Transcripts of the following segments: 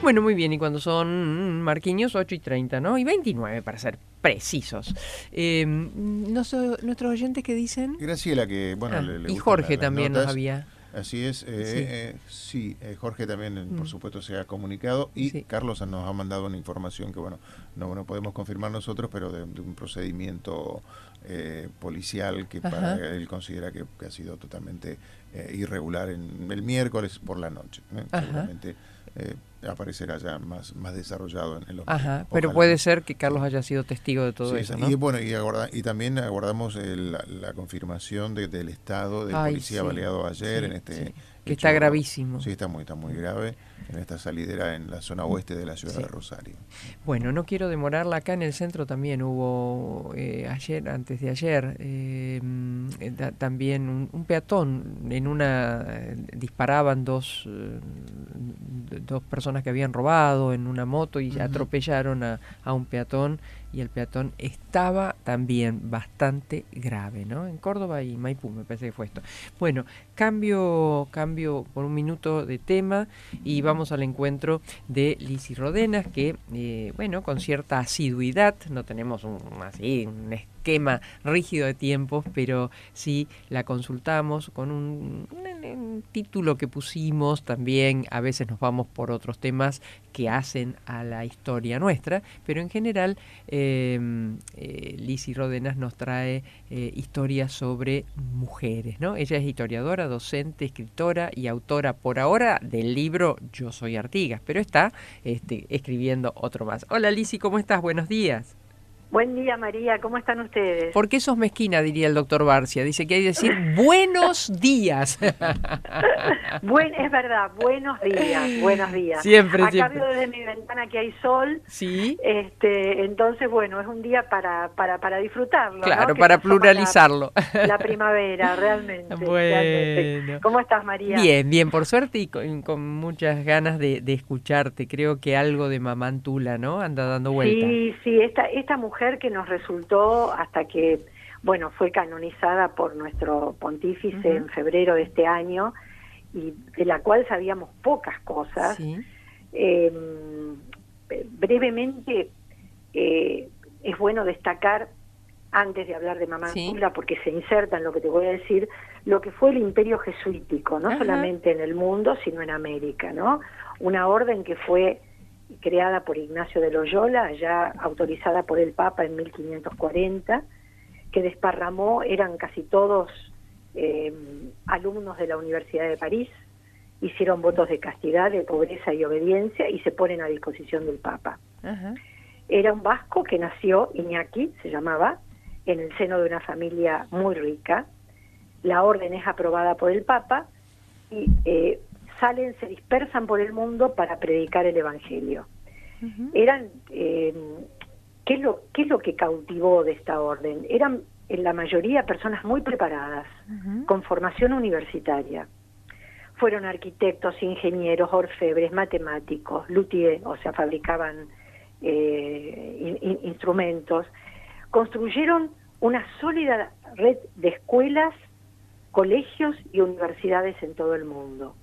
Bueno, muy bien, y cuando son Marquinhos, 8:30, ¿no? Y 29 para ser precisos. Nuestros oyentes que dicen... Graciela, que bueno, le y gustan Jorge las también nos notas. había... Así es, Sí. sí, Jorge también, por supuesto, se ha comunicado y Sí. Carlos nos ha mandado una información que, bueno, no podemos confirmar nosotros, pero de un procedimiento policial que Ajá. para él considera que ha sido totalmente irregular en el miércoles por la noche. Ajá. Seguramente aparecerá ya más desarrollado en los medios. Ajá, pero Ojalá, puede ¿no? ser que Sí. Carlos haya sido testigo de todo Sí, eso, y ¿no? bueno, y también aguardamos la confirmación del estado del Ay, policía sí, baleado ayer en sí, sí. este Que está hecho. gravísimo. Sí, está muy grave en esta salidera en la zona oeste de la ciudad de Sí. Rosario. Bueno, no quiero demorarla. Acá en el centro también hubo ayer, antes de ayer, también un peatón en una disparaban dos personas que habían robado en una moto y atropellaron a un peatón, y el peatón estaba también bastante grave, ¿no? En Córdoba y Maipú me parece que fue esto. Bueno, cambio por un minuto de tema y vamos al encuentro de Lizzy Rodenas, que bueno, con cierta asiduidad, no tenemos un esquema rígido de tiempos, pero sí la consultamos con un título que pusimos. También a veces nos vamos por otros temas que hacen a la historia nuestra, pero en general Lizzy Rodenas nos trae historias sobre mujeres, ¿no? Ella es historiadora, docente, escritora y autora por ahora del libro Yo soy Artigas, pero está escribiendo otro más. Hola Lizzy, ¿cómo estás? Buenos días. Buen día, María. ¿Cómo están ustedes? ¿Por qué sos mezquina? Diría el doctor Barcia. Dice que hay que decir buenos días. Es verdad, buenos días, buenos días. Siempre, Acá siempre. veo desde mi ventana que hay sol, Sí. Entonces, bueno, es un día para disfrutarlo, Claro, ¿no? Que se para asoma pluralizarlo. la primavera, realmente, realmente. Bueno. ¿Cómo estás, María? Bien, bien, por suerte y con muchas ganas de escucharte. Creo que algo de Mamantula, ¿no? Anda dando vuelta. Sí, sí, esta mujer que nos resultó hasta que, bueno, fue canonizada por nuestro pontífice en febrero de este año, y de la cual sabíamos pocas cosas. Sí. Brevemente, es bueno destacar, antes de hablar de Mamantula, porque se inserta en lo que te voy a decir, lo que fue el imperio jesuítico, no solamente en el mundo, sino en América, ¿no? Una orden que fue creada por Ignacio de Loyola, ya autorizada por el Papa en 1540, que desparramó, eran casi todos alumnos de la Universidad de París, hicieron votos de castidad, de pobreza y obediencia y se ponen a disposición del Papa. Era un vasco que nació, Iñaki se llamaba, en el seno de una familia muy rica. La orden es aprobada por el Papa y se dispersan por el mundo para predicar el Evangelio. Eran, ¿qué es lo que cautivó de esta orden? Eran en la mayoría personas muy preparadas, con formación universitaria. Fueron arquitectos, ingenieros, orfebres, matemáticos, luthiers, o sea, fabricaban instrumentos. Construyeron una sólida red de escuelas, colegios y universidades en todo el mundo.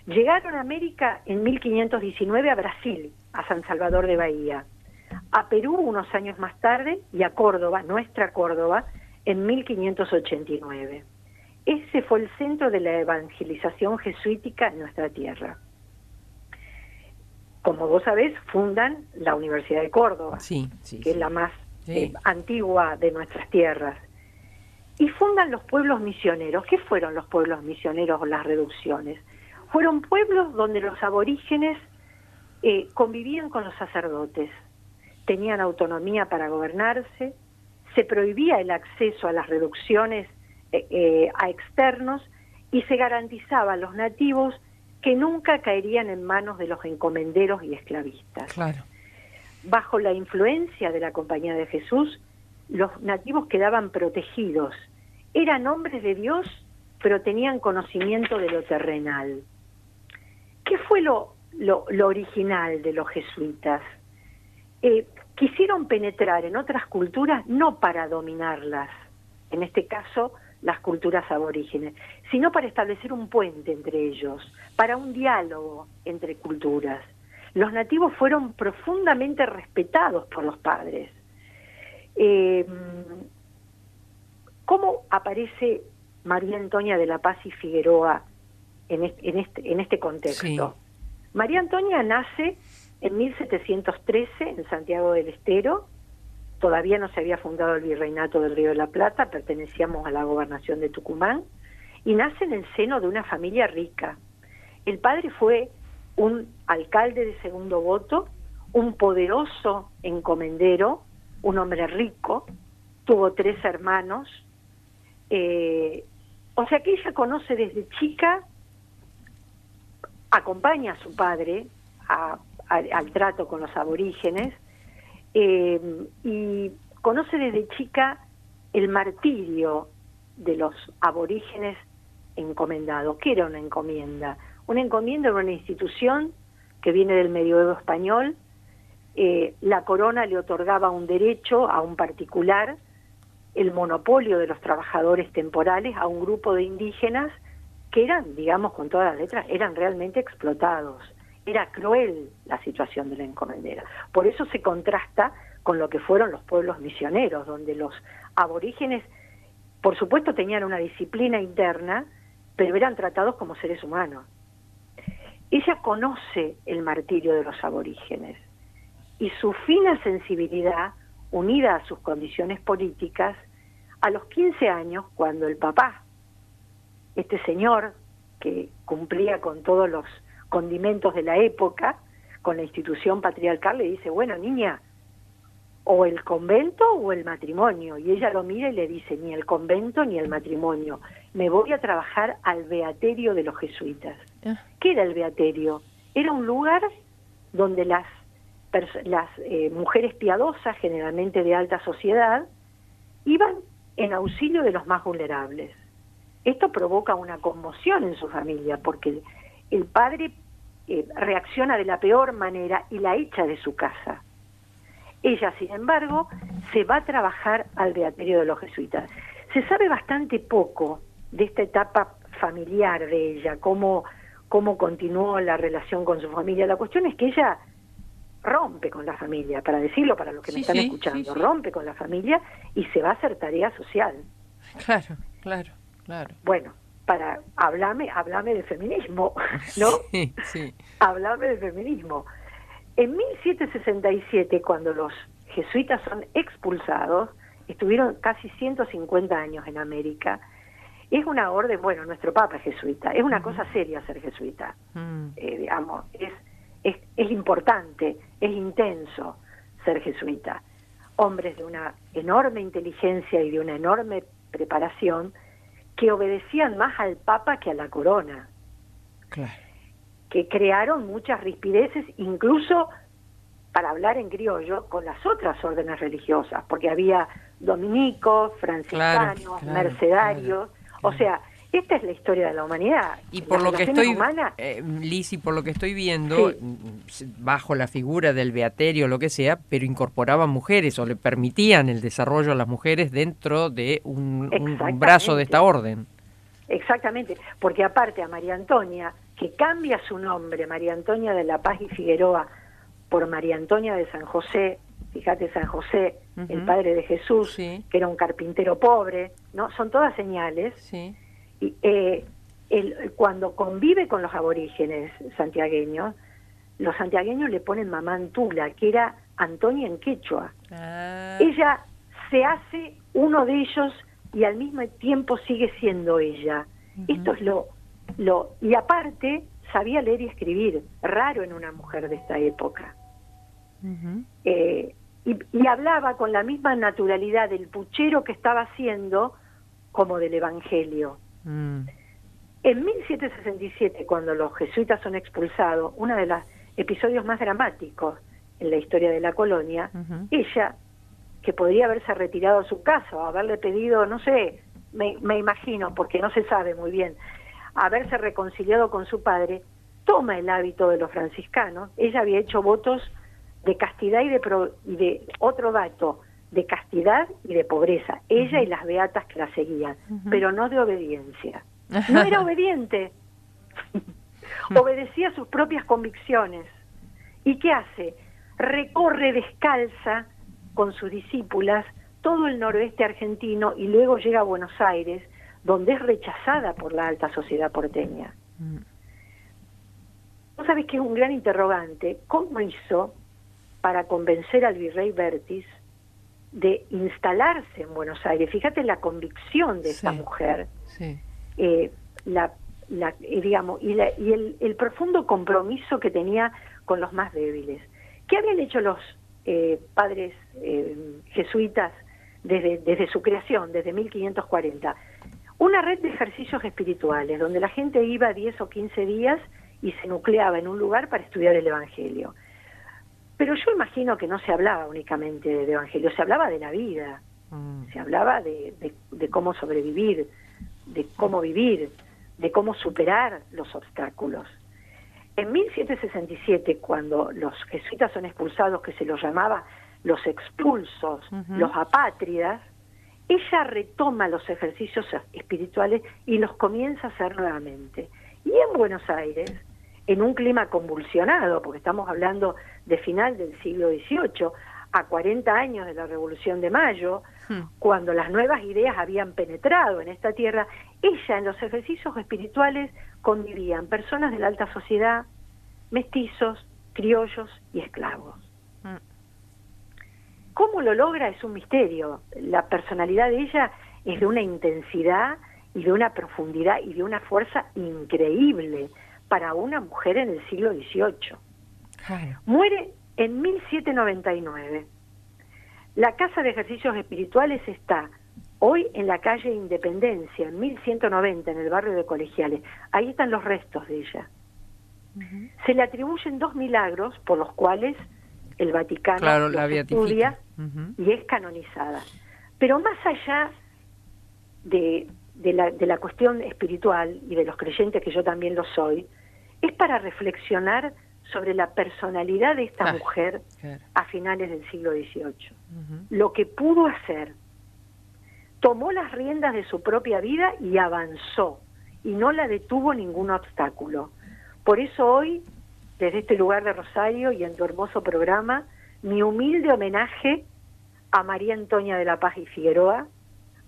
Llegaron a América en 1519 a Brasil, a San Salvador de Bahía, a Perú unos años más tarde y a Córdoba, nuestra Córdoba, en 1589. Ese fue el centro de la evangelización jesuítica en nuestra tierra. Como vos sabés, fundan la Universidad de Córdoba, que es la más antigua de nuestras tierras. Y fundan los pueblos misioneros. ¿Qué fueron los pueblos misioneros o las reducciones? Fueron pueblos donde los aborígenes convivían con los sacerdotes, tenían autonomía para gobernarse, se prohibía el acceso a las reducciones a externos y se garantizaba a los nativos que nunca caerían en manos de los encomenderos y esclavistas. Claro. Bajo la influencia de la Compañía de Jesús, los nativos quedaban protegidos. Eran hombres de Dios, pero tenían conocimiento de lo terrenal. ¿Qué fue lo original de los jesuitas? Quisieron penetrar en otras culturas no para dominarlas, en este caso las culturas aborígenes, sino para establecer un puente entre ellos, para un diálogo entre culturas. Los nativos fueron profundamente respetados por los padres. ¿Cómo aparece María Antonia de la Paz y Figueroa en este contexto? Sí. María Antonia nace en 1713 en Santiago del Estero. Todavía no se había fundado el Virreinato del Río de la Plata, pertenecíamos a la gobernación de Tucumán, y nace en el seno de una familia rica. El padre fue un alcalde de segundo voto, un poderoso encomendero, un hombre rico, tuvo 3 hermanos, o sea que ella conoce desde chica, acompaña a su padre al trato con los aborígenes, y conoce desde chica el martirio de los aborígenes encomendados. ¿Qué era una encomienda? Una encomienda era una institución que viene del medioevo español. La corona le otorgaba un derecho a un particular, el monopolio de los trabajadores temporales a un grupo de indígenas que eran, digamos con todas las letras, eran realmente explotados. Era cruel la situación de la encomendera. Por eso se contrasta con lo que fueron los pueblos misioneros, donde los aborígenes, por supuesto, tenían una disciplina interna, pero eran tratados como seres humanos. Ella conoce el martirio de los aborígenes y su fina sensibilidad, unida a sus condiciones políticas, a los 15 años, cuando el papá, este señor que cumplía con todos los condimentos de la época, con la institución patriarcal, le dice, bueno, niña, o el convento o el matrimonio. Y ella lo mira y le dice, ni el convento ni el matrimonio, me voy a trabajar al beaterio de los jesuitas. ¿Qué era el beaterio? Era un lugar donde las mujeres piadosas, generalmente de alta sociedad, iban en auxilio de los más vulnerables. Esto provoca una conmoción en su familia, porque el padre reacciona de la peor manera y la echa de su casa. Ella, sin embargo, se va a trabajar al beaterio de los jesuitas. Se sabe bastante poco de esta etapa familiar de ella, cómo continuó la relación con su familia. La cuestión es que ella rompe con la familia, para decirlo para los que me están escuchando, rompe con la familia y se va a hacer tarea social. Claro. Bueno, háblame de feminismo, ¿no? Sí. Háblame de feminismo. En 1767, cuando los jesuitas son expulsados, estuvieron casi 150 años en América. Es una orden, bueno, nuestro Papa es jesuita, es una cosa seria ser jesuita, digamos, es importante, es intenso ser jesuita. Hombres de una enorme inteligencia y de una enorme preparación que obedecían más al Papa que a la corona. Claro. Que crearon muchas rispideces, incluso, para hablar en criollo, con las otras órdenes religiosas, porque había dominicos, franciscanos, mercedarios, o sea, esta es la historia de la humanidad. Y por lo que estoy, Liz, y por lo que estoy viendo, bajo la figura del beaterio, lo que sea, pero incorporaban mujeres o le permitían el desarrollo a las mujeres dentro de un brazo de esta orden. Exactamente, porque aparte a María Antonia, que cambia su nombre, María Antonia de la Paz y Figueroa, por María Antonia de San José, fíjate, San José, el padre de Jesús, que era un carpintero pobre, ¿no? Son todas señales. Sí. Y, cuando convive con los aborígenes santiagueños, los santiagueños le ponen mamá Antula, que era Antonia en quechua. Ella se hace uno de ellos y al mismo tiempo sigue siendo ella. Esto es y aparte sabía leer y escribir, raro en una mujer de esta época. Y hablaba con la misma naturalidad del puchero que estaba haciendo como del Evangelio. En 1767, cuando los jesuitas son expulsados, uno de los episodios más dramáticos en la historia de la colonia, ella, que podría haberse retirado a su casa o haberle pedido, no sé, me imagino, porque no se sabe muy bien, haberse reconciliado con su padre, toma el hábito de los franciscanos. Ella había hecho votos de castidad y de otro dato, de castidad y de pobreza, ella y las beatas que la seguían, pero no de obediencia. No era obediente, obedecía sus propias convicciones ¿Y qué hace? Recorre descalza con sus discípulas todo el noroeste argentino y luego llega a Buenos Aires, donde es rechazada por la alta sociedad porteña. Vos sabés que es un gran interrogante, ¿cómo hizo para convencer al virrey Bertis de instalarse en Buenos Aires? Fíjate la convicción de esta mujer, digamos, y el profundo compromiso que tenía con los más débiles. ¿Qué habían hecho los padres jesuitas desde su creación, desde 1540? Una red de ejercicios espirituales, donde la gente iba 10 o 15 días y se nucleaba en un lugar para estudiar el Evangelio. Pero yo imagino que no se hablaba únicamente del Evangelio, se hablaba de la vida, se hablaba de cómo sobrevivir, de cómo vivir, de cómo superar los obstáculos. En 1767, cuando los jesuitas son expulsados, que se los llamaba los expulsos, los apátridas, ella retoma los ejercicios espirituales y los comienza a hacer nuevamente. Y en Buenos Aires, en un clima convulsionado, porque estamos hablando de final del siglo XVIII, a 40 años de la Revolución de Mayo, cuando las nuevas ideas habían penetrado en esta tierra, ella en los ejercicios espirituales convivían personas de la alta sociedad, mestizos, criollos y esclavos. ¿Cómo lo logra? Es un misterio. La personalidad de ella es de una intensidad y de una profundidad y de una fuerza increíble para una mujer en el siglo XVIII. Claro. Muere en 1799. La Casa de Ejercicios Espirituales está hoy en la calle Independencia, en 1190, en el barrio de Colegiales. Ahí están los restos de ella. Se le atribuyen 2 milagros por los cuales el Vaticano los estudia y es canonizada. Pero más allá de la cuestión espiritual y de los creyentes, que yo también lo soy, es para reflexionar sobre la personalidad de esta mujer a finales del siglo XVIII. Lo que pudo hacer, tomó las riendas de su propia vida y avanzó, y no la detuvo ningún obstáculo. Por eso hoy, desde este lugar de Rosario y en tu hermoso programa, mi humilde homenaje a María Antonia de la Paz y Figueroa,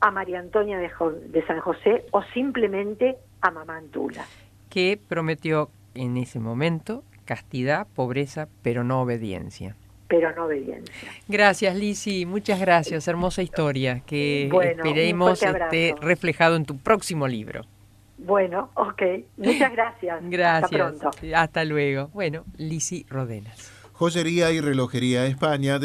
a María Antonia de San José o simplemente a Mamá Antula. Que prometió en ese momento castidad, pobreza, pero no obediencia. Pero no obediencia. Gracias, Lisi, muchas gracias, hermosa historia, que esperemos esté reflejado en tu próximo libro. Bueno, ok, muchas gracias. Gracias. Hasta pronto. Hasta luego. Bueno, Lisi Rodenas. Joyería y relojería España.